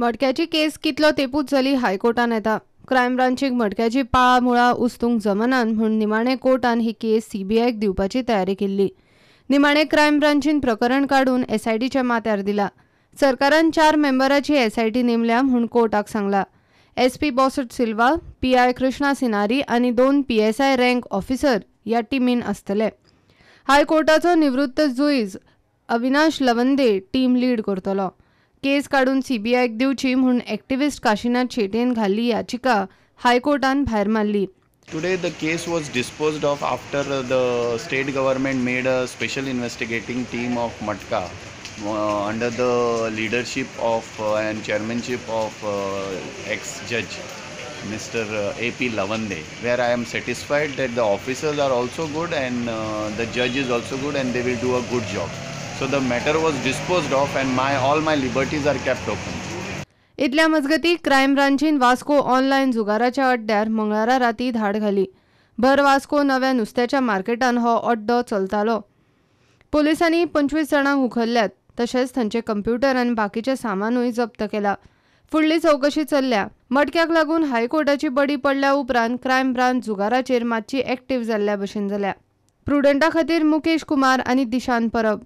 मडक्याची केस कितलो तेपूत जाली हायकोर्टान येता. क्रायम ब्रांचीक मडक्याची पाळामुळां उस्तूंक जमनान म्हूण निमाणे कोर्टान ही केस सीबीआयक दिवपाची तयारी केल्ली. निमाणे क्रायम ब्रांचीन प्रकरण काडून एसआयटीच्या माथ्यार दिला. सरकारान 4 मेंबराची एसआयटी नेमल्या म्हूण कोर्टाक सांगला. एसपी बॉसट सिल्वा, पीआय कृष्णा सिनारी आनी 2 पीएसआय रँक ऑफिसर ह्या टीमीन आसतले. हायकोर्टाचो निवृत्त जुईज अविनाश लवंदे टीम लीड करतलो. केस काडून सीबीआयक दिवची म्हूण एक्टिव्हिस्ट काशीनाथ शेटयेन घाल्ली याचिका हायकोर्टान भायर मारली. Today the case was disposed of after the state government made a special investigating team of Matka under the leadership of and chairmanship of ex-judge Mr. A.P. Lavande, where I am satisfied that the officers are also good and the judge is also good and they will do a good job. So the matter was disposed of and all my liberties are kept open. इतल्या मजगती crime ब्रांचीन Vasco online जुगाराच्या अड्ड्यार मंगळारा राती धाड घाली. भर वास्को नव्या नुस्त्याच्या मार्केटान हो अड्डो चलतालो. पोलिसांनी 25 जाणांक उखल्ल्यात. तशेंच तांचे कंप्युटर आनी बाकीचे सामानूय जप्त केला. फुडली चवकशी चल्ल्या. मडक्याक लागून हायकोर्टाची बडी पडल्या उपरांत क्रायम ब्रांच जुगाराचेर मातशी एक्टीव जाल्ल्या भशेन जाल्या. प्रुडंटा खातीर मुकेश कुमार आनी दिशांत परब.